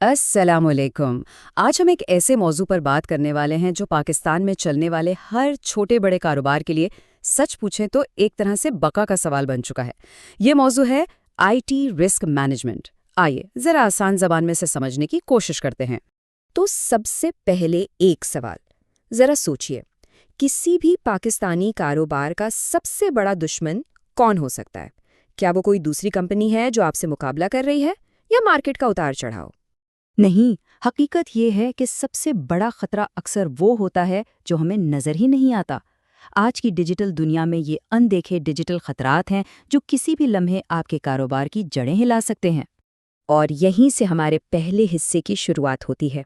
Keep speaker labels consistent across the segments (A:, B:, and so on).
A: अस्सलाम वालेकुम। आज हम एक ऐसे मौजू पर बात करने वाले हैं जो पाकिस्तान में चलने वाले हर छोटे बड़े कारोबार के लिए सच पूछें तो एक तरह से बका का सवाल बन चुका है। ये मौजू है आईटी रिस्क मैनेजमेंट। आइए जरा आसान जबान में से समझने की कोशिश करते हैं। तो सबसे पहले एक सवाल, जरा सोचिए, किसी भी पाकिस्तानी कारोबार का सबसे बड़ा दुश्मन कौन हो सकता है? क्या वो कोई दूसरी कंपनी है जो आपसे मुकाबला कर रही है, या मार्केट का उतार चढ़ाव?
B: नहीं, हकीकत ये है कि सबसे बड़ा खतरा अक्सर वो होता है जो हमें नज़र ही नहीं आता। आज की डिजिटल दुनिया में ये अनदेखे डिजिटल खतरात हैं जो किसी भी लम्हे आपके कारोबार की जड़ें हिला सकते हैं।
A: और यहीं से हमारे पहले हिस्से की शुरुआत होती है।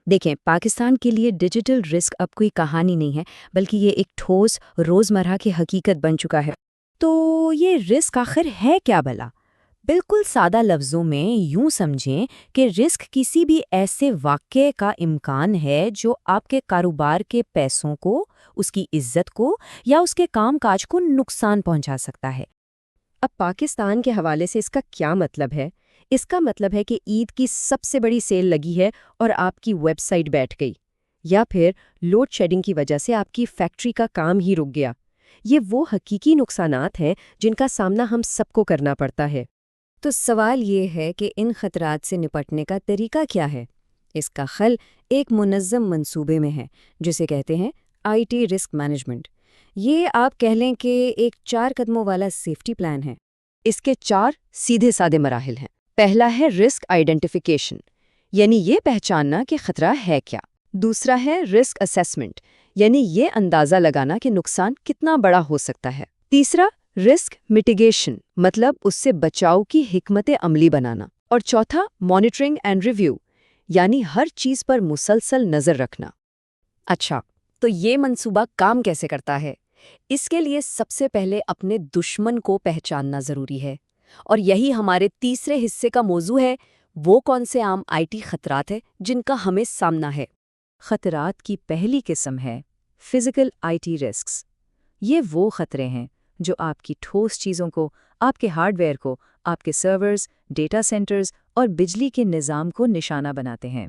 A: देखें, पाकिस्तान के लिए डिजिटल रिस्क अब कोई कहानी नहीं है, बल्कि ये एक ठोस रोज़मर्रा की हकीकत बन चुका है। तो ये रिस्क आखिर है क्या भला? बिल्कुल सादा लफ्ज़ों में यूं समझें कि रिस्क किसी भी ऐसे वाक़ये का इम्कान है जो आपके कारोबार के पैसों को, उसकी इज्जत को या उसके कामकाज को नुकसान पहुंचा सकता है। अब पाकिस्तान के हवाले से इसका क्या मतलब है? इसका मतलब है कि ईद की सबसे बड़ी सेल लगी है और आपकी वेबसाइट बैठ गई, या फिर लोड शेडिंग की वजह से आपकी फैक्ट्री का काम ही रुक गया। ये वो हकीकी नुकसानात हैं जिनका सामना हम सबको करना पड़ता है। तो सवाल ये है कि इन खतरात से निपटने का तरीका क्या है? इसका हल एक मुनज़्ज़म मंसूबे में है, जिसे कहते हैं आईटी रिस्क मैनेजमेंट। ये आप कह लें कि एक 4 कदमों वाला सेफ्टी प्लान है। इसके 4 सीधे सादे मराहिल हैं। पहला है रिस्क आइडेंटिफिकेशन, यानी ये पहचानना कि खतरा है क्या। दूसरा है रिस्क असेसमेंट, यानी ये अंदाज़ा लगाना कि नुकसान कितना बड़ा हो सकता है। तीसरा रिस्क मिटिगेशन, मतलब उससे बचाव की हिकमत अमली बनाना। और चौथा मॉनिटरिंग एंड रिव्यू, यानी हर चीज़ पर मुसलसल नज़र रखना। अच्छा, तो ये मंसूबा काम कैसे करता है? इसके लिए सबसे पहले अपने दुश्मन को पहचानना ज़रूरी है। और यही हमारे तीसरे हिस्से का मौजू है, वो कौन से आम आईटी खतरात हैं जिनका हमें सामना है।
B: खतरात की पहली किस्म है फिजिकल आईटी रिस्क्स। ये वो खतरे हैं जो आपकी ठोस चीज़ों को, आपके हार्डवेयर को, आपके सर्वर्स, डेटा सेंटर्स और बिजली के निज़ाम को निशाना बनाते हैं।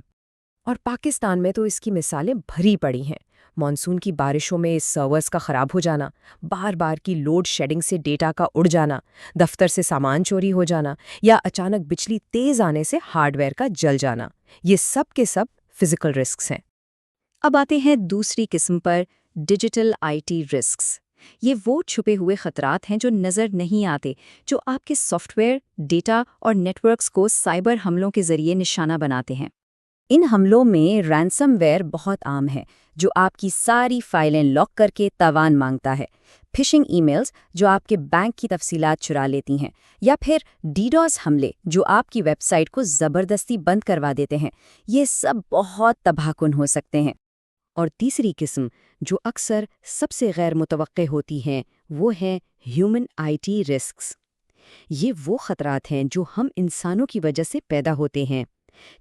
A: और पाकिस्तान में तो इसकी मिसालें भरी पड़ी हैं। मॉनसून की बारिशों में सर्वर्स का ख़राब हो जाना, बार बार की लोड शेडिंग से डेटा का उड़ जाना, दफ्तर से सामान चोरी हो जाना, या अचानक बिजली तेज़ आने से हार्डवेयर का जल जाना, ये सब के सब फिजिकल रिस्क्स हैं।
B: अब आते हैं दूसरी किस्म पर, डिजिटल आईटी रिस्क्स। ये वो छुपे हुए खतरात हैं जो नज़र नहीं आते, जो आपके सॉफ्टवेयर, डेटा और नेटवर्क्स को साइबर हमलों के ज़रिए निशाना बनाते हैं।
A: इन हमलों में रैंसमवेयर बहुत आम है, जो आपकी सारी फाइलें लॉक करके तावान मांगता है। फिशिंग ईमेल्स जो आपके बैंक की तफसीलात चुरा लेती हैं, या फिर डीडॉस हमले जो आपकी वेबसाइट को ज़बरदस्ती बंद करवा देते हैं। ये सब बहुत तबाहकुन हो सकते हैं। और तीसरी किस्म, जो अक्सर सबसे गैर मुतवक्के होती हैं, वो है ह्यूमन आईटी रिस्क्स। ये वो खतरात हैं जो हम इंसानों की वजह से पैदा होते हैं,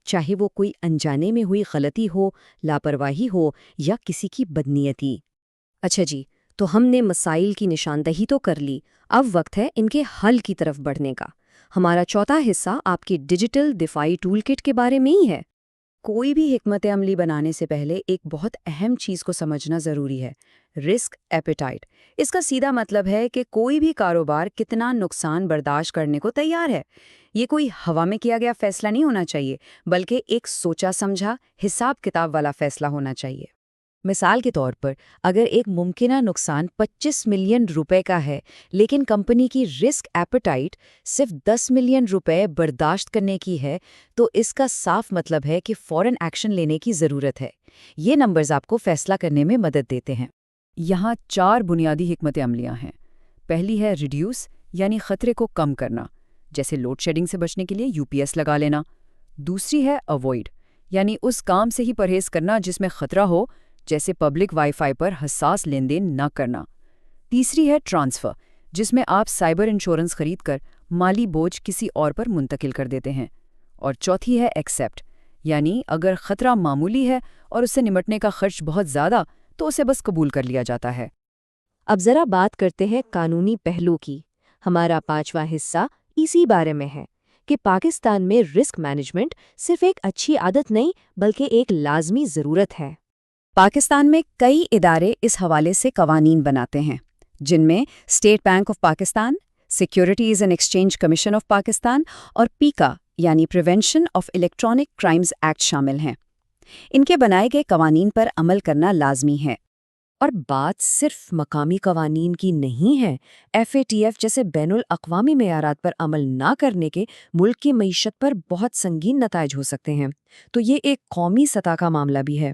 A: चाहे वो कोई अनजाने में हुई गलती हो, लापरवाही हो या किसी की बदनीयती। अच्छा जी, तो हमने मसाइल की निशानदही तो कर ली, अब वक्त है इनके हल की तरफ बढ़ने का। हमारा चौथा हिस्सा आपकी डिजिटल दिफाई टूलकिट के बारे में ही है। कोई भी हिकमत अमली बनाने से पहले एक बहुत अहम चीज़ को समझना ज़रूरी है, रिस्क एपेटाइट। इसका सीधा मतलब है कि कोई भी कारोबार कितना नुकसान बर्दाश्त करने को तैयार है। ये कोई हवा में किया गया फैसला नहीं होना चाहिए, बल्कि एक सोचा समझा, हिसाब किताब वाला फैसला होना चाहिए। मिसाल के तौर पर, अगर एक मुमकिना नुकसान 25 मिलियन रुपए का है, लेकिन कंपनी की रिस्क एपेटाइट सिर्फ 10 मिलियन रुपए बर्दाश्त करने की है, तो इसका साफ मतलब है कि फौरन एक्शन लेने की ज़रूरत है। ये नंबर्स आपको फैसला करने में मदद देते हैं। यहाँ 4 बुनियादी हिकमत अमलियाँ हैं। पहली है रिड्यूस, यानी खतरे को कम करना, जैसे लोड शेडिंग से बचने के लिए यूपीएस लगा लेना। दूसरी है अवॉइड, यानी उस काम से ही परहेज करना जिसमें खतरा हो, जैसे पब्लिक वाईफाई पर हसास लेन देन न करना। तीसरी है ट्रांसफ़र, जिसमें आप साइबर इंश्योरेंस खरीदकर माली बोझ किसी और पर मुंतकिल कर देते हैं। और चौथी है एक्सेप्ट, यानी अगर खतरा मामूली है और उससे निपटने का खर्च बहुत ज़्यादा, तो उसे बस कबूल कर लिया जाता है।
B: अब ज़रा बात करते हैं कानूनी पहलू की। हमारा 5वां हिस्सा इसी बारे में है کہ پاکستان میں رسک مینجمنٹ صرف ایک اچھی عادت نہیں بلکہ ایک لازمی ضرورت ہے۔
A: پاکستان میں کئی ادارے اس حوالے سے قوانین بناتے ہیں، جن میں state bank of Pakistan, securities and exchange commission of Pakistan اور پیکا یعنی prevention of electronic crimes act شامل ہیں۔ ان کے بنائے گئے قوانین پر عمل کرنا لازمی ہے۔
B: اور بات صرف مقامی قوانین کی نہیں ہے۔ FATF جیسے بین الاقوامی معیارات پر عمل نہ کرنے کے ملک کی معیشت پر بہت سنگین نتائج ہو سکتے ہیں، تو یہ ایک قومی سطح کا معاملہ بھی ہے۔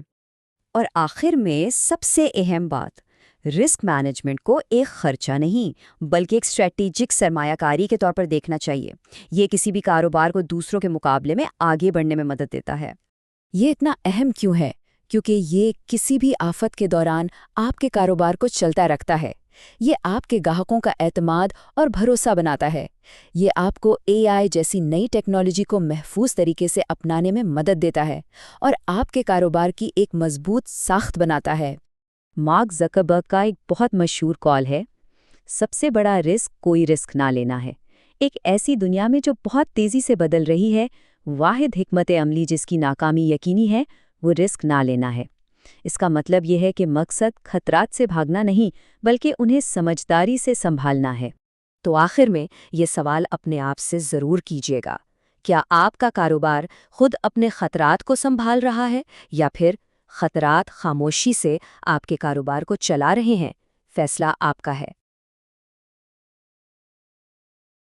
A: اور آخر میں سب سے اہم بات، رسک مینجمنٹ کو ایک خرچہ نہیں بلکہ ایک اسٹریٹجک سرمایہ کاری کے طور پر دیکھنا چاہیے۔ یہ کسی بھی کاروبار کو دوسروں کے مقابلے میں آگے بڑھنے میں مدد دیتا ہے۔ یہ اتنا اہم کیوں ہے؟ کیونکہ یہ کسی بھی آفت کے دوران آپ کے کاروبار کو چلتا رکھتا ہے۔ یہ آپ کے گاہکوں کا اعتماد اور بھروسہ بناتا ہے۔ یہ آپ کو AI جیسی نئی ٹیکنالوجی کو محفوظ طریقے سے اپنانے میں مدد دیتا ہے اور آپ کے کاروبار کی ایک مضبوط ساخت بناتا ہے۔
B: مارک زکربرگ کا ایک بہت مشہور قول ہے، سب سے بڑا رسک کوئی رسک نہ لینا ہے۔ ایک ایسی دنیا میں جو بہت تیزی سے بدل رہی ہے، واحد حکمت عملی جس کی ناکامی یقینی ہے، وہ رسک نہ لینا ہے۔ اس کا مطلب یہ ہے کہ مقصد خطرات سے بھاگنا نہیں بلکہ انہیں سمجھداری سے سنبھالنا ہے۔ تو آخر میں یہ سوال اپنے آپ سے ضرور کیجیے گا، کیا آپ کا کاروبار خود اپنے خطرات کو سنبھال رہا ہے یا پھر خطرات خاموشی سے آپ کے کاروبار کو چلا رہے ہیں؟ فیصلہ آپ کا ہے۔